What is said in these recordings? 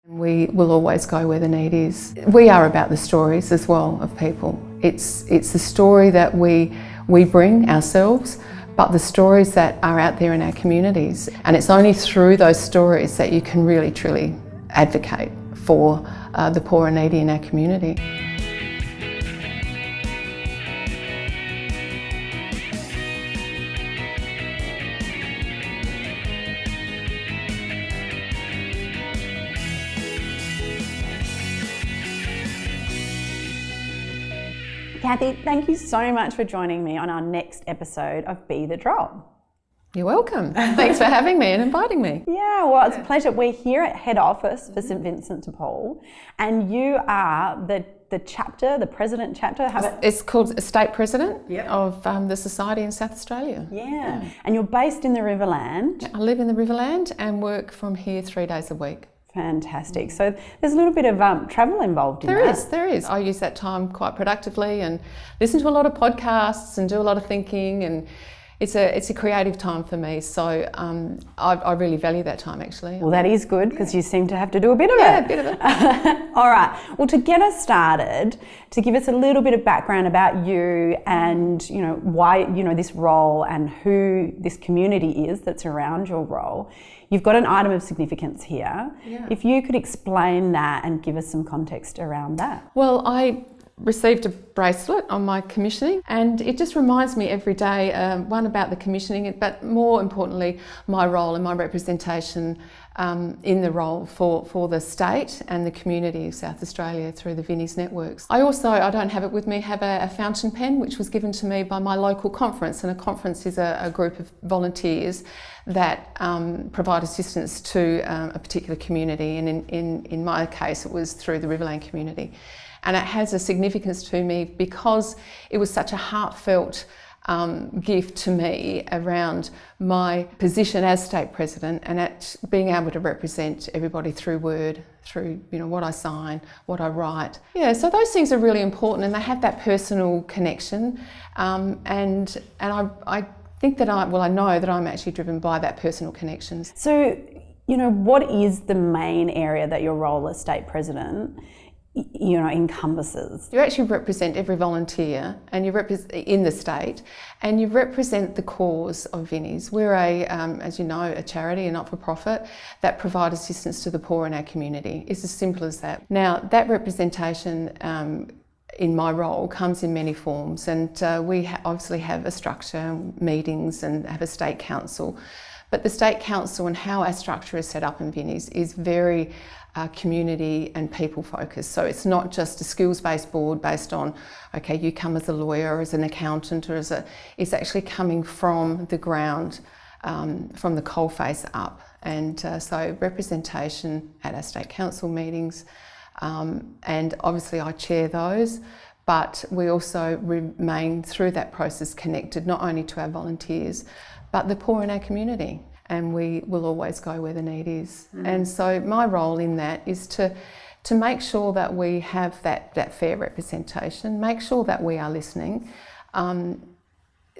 We will always go where the need is. We are about the stories as well of people. It's the story that we bring ourselves, but the stories that are out there in our communities. And it's only through those stories that you can really truly advocate for the poor and needy in our community. Cathy, thank you so much for joining me on our next episode of Be the Drop. You're welcome. Thanks for having me and inviting me. Yeah, well, it's a pleasure. We're here at head office for St Vincent de Paul, and you are the president chapter. It's called Estate President of the Society in South Australia. Yeah, and you're based in the Riverland. I live in the Riverland and work from here 3 days a week. Fantastic. So there's a little bit of travel involved in that. There is. I use that time quite productively and listen to a lot of podcasts and do a lot of thinking, and it's a creative time for me. So I really value that time, actually. Well, that is good because you seem to have to do a bit of it. Yeah, a bit of it. All right. Well, to get us started, to give us a little bit of background about you and why this role and who this community is that's around your role. You've got an item of significance here. Yeah. If you could explain that and give us some context around that. Well, I received a bracelet on my commissioning, and it just reminds me every day, one, about the commissioning, but more importantly, my role and my representation in the role for the state and the community of South Australia through the Vinnies networks. I don't have it with me, have a fountain pen which was given to me by my local conference, and a conference is a group of volunteers that provide assistance to a particular community, and in my case it was through the Riverland community. And it has a significance to me because it was such a heartfelt gift to me around my position as state president and at being able to represent everybody through word, through what I sign, what I write. Yeah, so those things are really important, and they have that personal connection. And I think that I know that I'm actually driven by that personal connections. So, what is the main area that your role as state president encompasses? You actually represent every volunteer, and you represent in the state, and you represent the cause of Vinnies. We're as you know, a charity, a not-for-profit that provide assistance to the poor in our community. It's as simple as that. Now, that representation in my role comes in many forms, and we obviously have a structure, meetings, and have a state council. But the state council and how our structure is set up in Vinnies is very community and people focused. So it's not just a skills-based board based on, okay, you come as a lawyer or as an accountant or it's actually coming from the ground, from the coalface up. And so representation at our state council meetings, and obviously I chair those, but we also remain through that process connected not only to our volunteers, but the poor in our community. And we will always go where the need is. And so my role in that is to make sure that we have that fair representation, make sure that we are listening.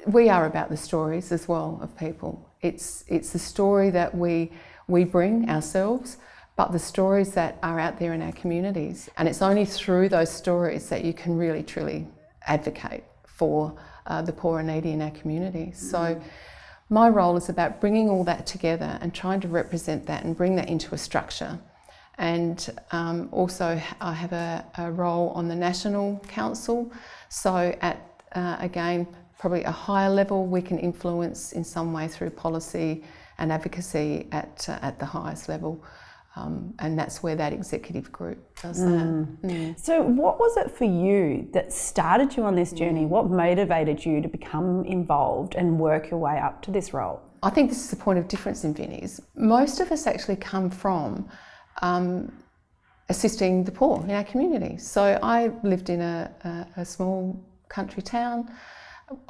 We are about the stories as well of people. It's the story that we bring ourselves, but the stories that are out there in our communities. And it's only through those stories that you can really truly advocate for the poor and needy in our community. So my role is about bringing all that together and trying to represent that and bring that into a structure. And also I have a role on the National Council. So at, again, probably a higher level, we can influence in some way through policy and advocacy at the highest level. And that's where that executive group does that. So what was it for you that started you on this journey? What motivated you to become involved and work your way up to this role? I think this is the point of difference in Vinnies. Most of us actually come from assisting the poor in our community. So I lived in a small country town.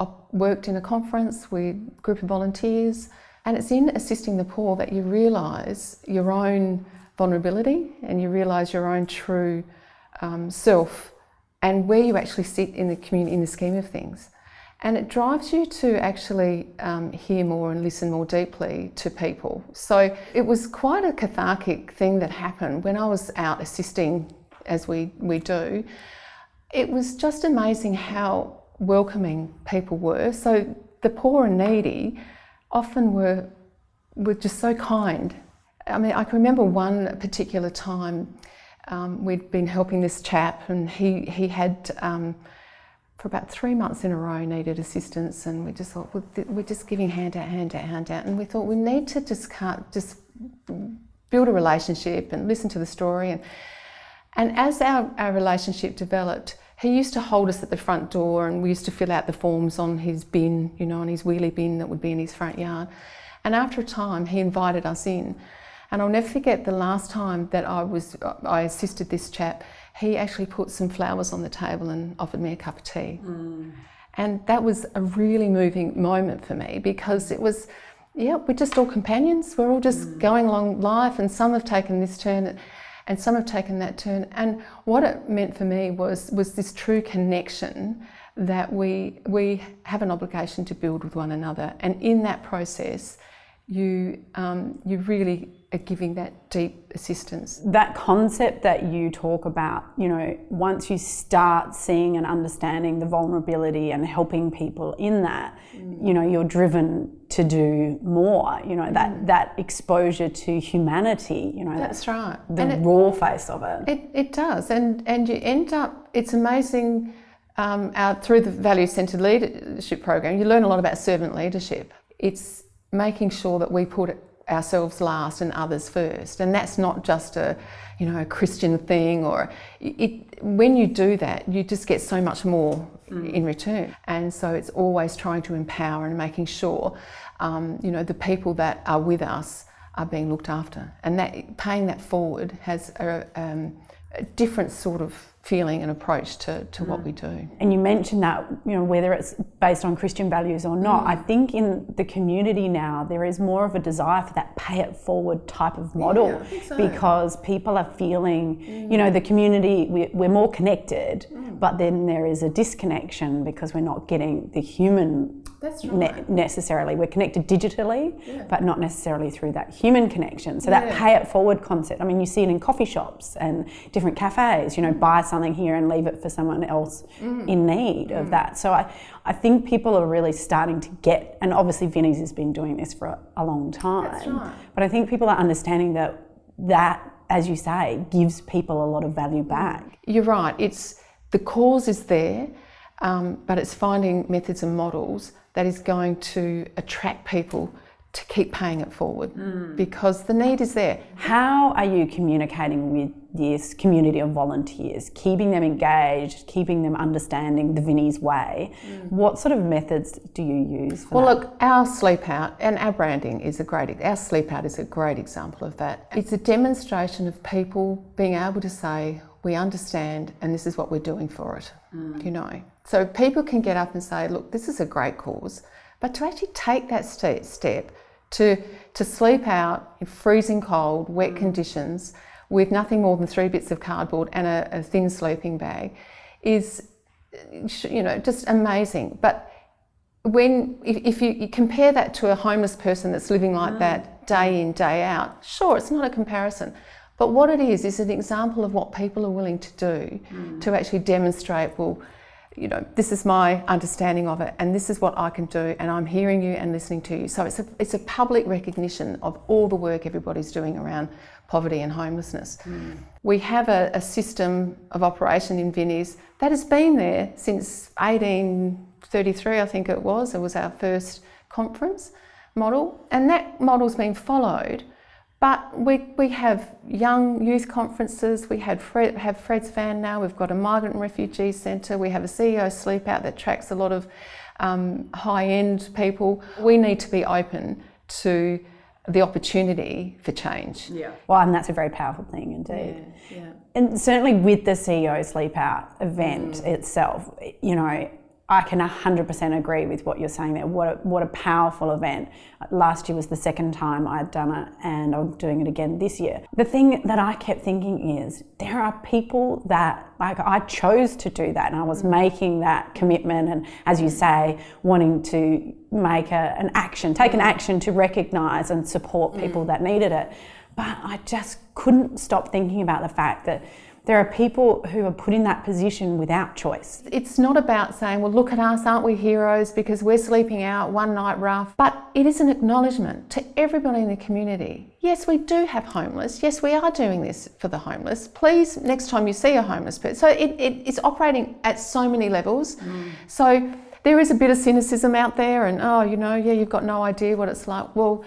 I worked in a conference with a group of volunteers, and it's in assisting the poor that you realise your own vulnerability and you realise your own true self and where you actually sit in the community, in the scheme of things. And it drives you to actually hear more and listen more deeply to people. So it was quite a cathartic thing that happened when I was out assisting, as we do. It was just amazing how welcoming people were. So the poor and needy often were just so kind. I mean, I can remember one particular time we'd been helping this chap, and he had for about 3 months in a row needed assistance, and we just thought, we're just giving hand out, and we thought we need to just build a relationship and listen to the story. And as our relationship developed, he used to hold us at the front door, and we used to fill out the forms on his bin, on his wheelie bin that would be in his front yard. And after a time, he invited us in. And I'll never forget the last time that I assisted this chap. He actually put some flowers on the table and offered me a cup of tea. And that was a really moving moment for me, because it was, we're just all companions. We're all just going along life, and some have taken this turn and some have taken that turn. And what it meant for me was this true connection that we have an obligation to build with one another. And in that process, you really are giving that deep assistance. That concept that you talk about, once you start seeing and understanding the vulnerability and helping people in that, you're driven to do more, that exposure to humanity, That's right. The raw face of it. It does. And you end up, it's amazing, through the Value-Centred Leadership Program, you learn a lot about servant leadership. It's making sure that we put ourselves last and others first, and that's not just a Christian thing, or when you do that, you just get so much more in return. And so it's always trying to empower and making sure the people that are with us are being looked after, and that paying that forward has a different sort of feeling and approach to what we do. And you mentioned that, whether it's based on Christian values or not, I think in the community now there is more of a desire for that pay it forward type of model. Yeah, I think so. Because people are feeling, the community, we're more connected, but then there is a disconnection because we're not getting the human. That's right. Necessarily. We're connected digitally, but not necessarily through that human connection. So that pay it forward concept, I mean, you see it in coffee shops and different cafes, buy something here and leave it for someone else in need of that. So I think people are really starting to get, and obviously Vinnies has been doing this for a long time. That's right. But I think people are understanding that, as you say, gives people a lot of value back. You're right. It's the cause is there, but it's finding methods and models that is going to attract people to keep paying it forward, because the need is there. How are you communicating with this community of volunteers, keeping them engaged, keeping them understanding the Vinnies way? What sort of methods do you use for that? Well, look, our Sleepout and our branding is our Sleepout is a great example of that. It's a demonstration of people being able to say, we understand and this is what we're doing for it, So people can get up and say, look, this is a great cause, but to actually take that step to sleep out in freezing cold, wet conditions with nothing more than 3 bits of cardboard and a thin sleeping bag is, just amazing. But if you compare that to a homeless person that's living like that day in, day out, sure, it's not a comparison. But what it is an example of what people are willing to do to actually demonstrate, well, this is my understanding of it, and this is what I can do, and I'm hearing you and listening to you. So it's a public recognition of all the work everybody's doing around poverty and homelessness. We have a system of operation in Vinnies that has been there since 1833, I think it was. It was our first conference model, and that model's been followed. But we have young youth conferences, we have Fred's Van now, we've got a migrant and refugee centre, we have a CEO Sleepout that attracts a lot of high-end people. We need to be open to the opportunity for change. Yeah. Well, and that's a very powerful thing indeed. Yeah. And certainly with the CEO Sleepout event itself, I can 100% agree with what you're saying there. What a powerful event. Last year was the second time I'd done it, and I'm doing it again this year. The thing that I kept thinking is, there are people that, like, I chose to do that, and I was making that commitment, and as you say, wanting to make an action to recognise and support people that needed it. But I just couldn't stop thinking about the fact that there are people who are put in that position without choice. It's not about saying, well, look at us, aren't we heroes because we're sleeping out one night rough? But it is an acknowledgement to everybody in the community. Yes, we do have homeless. Yes, we are doing this for the homeless. Please, next time you see a homeless person. So it's operating at so many levels. So there is a bit of cynicism out there and, you've got no idea what it's like. Well,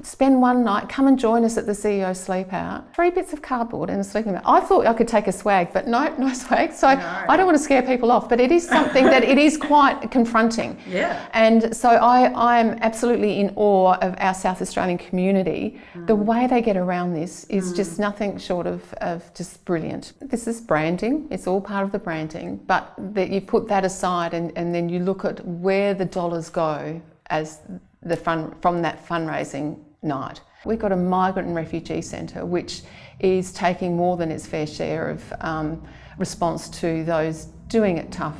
spend one night, come and join us at the CEO Sleepout. 3 bits of cardboard and a sleeping bag. I thought I could take a swag, but no swag. So I don't want to scare people off, but it is something that it is quite confronting. Yeah. And so I'm absolutely in awe of our South Australian community. The way they get around this is just nothing short of just brilliant. This is branding. It's all part of the branding, but that you put that aside and then you look at where the dollars go as from that fundraising night. We've got a migrant and refugee centre which is taking more than its fair share of response to those doing it tough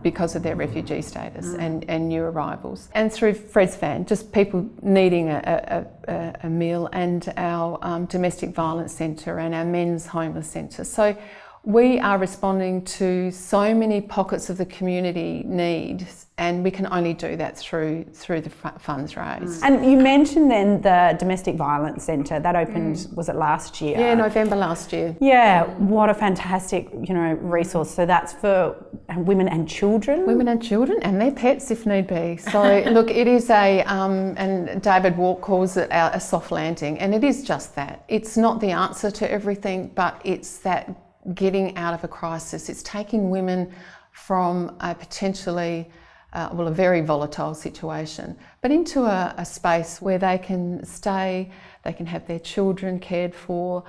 because of their refugee status and new arrivals. And through Fred's Van, just people needing a meal, and our domestic violence centre and our men's homeless centre. So we are responding to so many pockets of the community need, and we can only do that through the funds raised. And you mentioned then the domestic violence centre that opened, was it last year? Yeah, November last year. Yeah, what a fantastic, resource. So that's for women and children? Women and children and their pets if need be. So look, it is and David Walk calls it a soft landing, and it is just that. It's not the answer to everything, but it's that getting out of a crisis. It's taking women from a potentially, a very volatile situation, but into a space where they can stay, they can have their children cared for,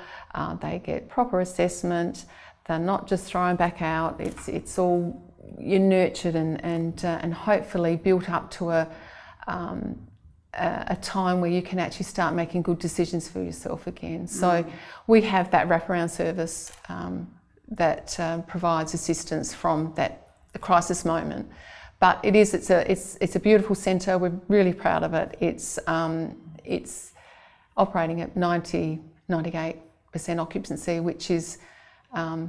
they get proper assessment, they're not just thrown back out, it's all, you're nurtured and hopefully built up to a time where you can actually start making good decisions for yourself again. So we have that wraparound service that provides assistance from that crisis moment. But it's a beautiful centre. We're really proud of it. It's operating at 98% occupancy, which is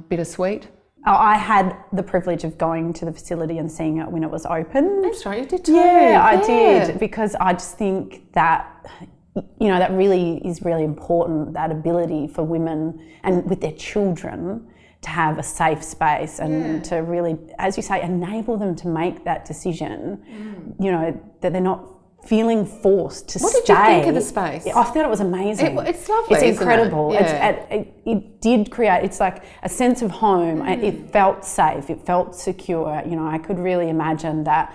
bittersweet. Oh, I had the privilege of going to the facility and seeing it when it was open. That's right, you did too. Yeah, I did, because I just think that, that really is really important, that ability for women and with their children to have a safe space and to really, as you say, enable them to make that decision, that they're not feeling forced to stay. What did you think of the space? I thought it was amazing. It's lovely, It's incredible. Isn't it? Yeah. It did create, it's like a sense of home. It felt safe. It felt secure. I could really imagine that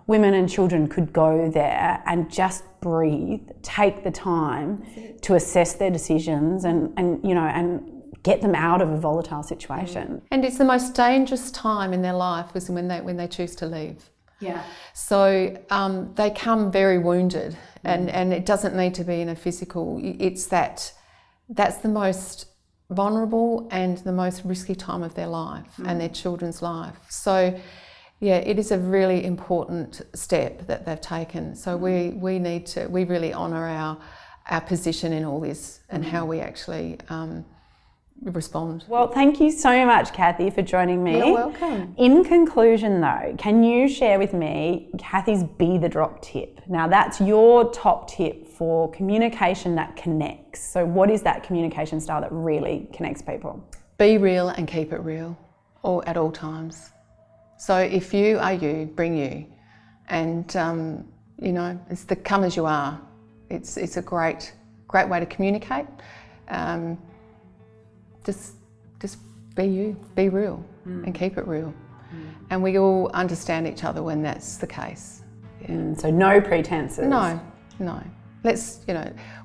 women and children could go there and just breathe, take the time to assess their decisions and get them out of a volatile situation. And it's the most dangerous time in their life is when they choose to leave. Yeah. So they come very wounded, and it doesn't need to be in a physical. It's that's the most vulnerable and the most risky time of their life and their children's life. So yeah, it is a really important step that they've taken. So we really honour our position in all this and how we actually respond. Well, thank you so much, Cathy, for joining me. You're welcome. In conclusion though, can you share with me Cathy's Be the Drop tip? Now that's your top tip for communication that connects. So what is that communication style that really connects people? Be real and keep it real, at all times. So if you are you, bring you. And it's the come as you are. It's a great way to communicate. Just be you, be real and keep it real. And we all understand each other when that's the case. Yeah. So no pretenses. No. Let's,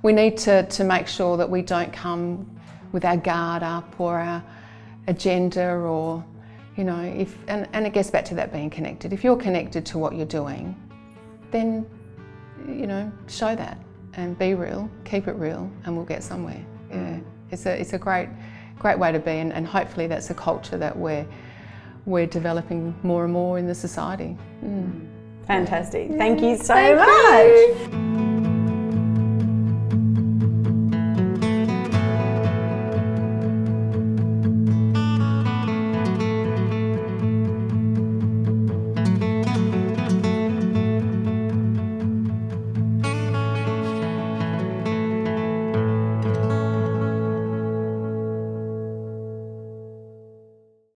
we need to make sure that we don't come with our guard up or our agenda or, You know, and it gets back to that being connected. If you're connected to what you're doing, then, you know, show that and be real, keep it real, and we'll get somewhere. Yeah, it's a great way to be, and hopefully that's a culture that we're developing more and more in the society. Fantastic. Thank you so much.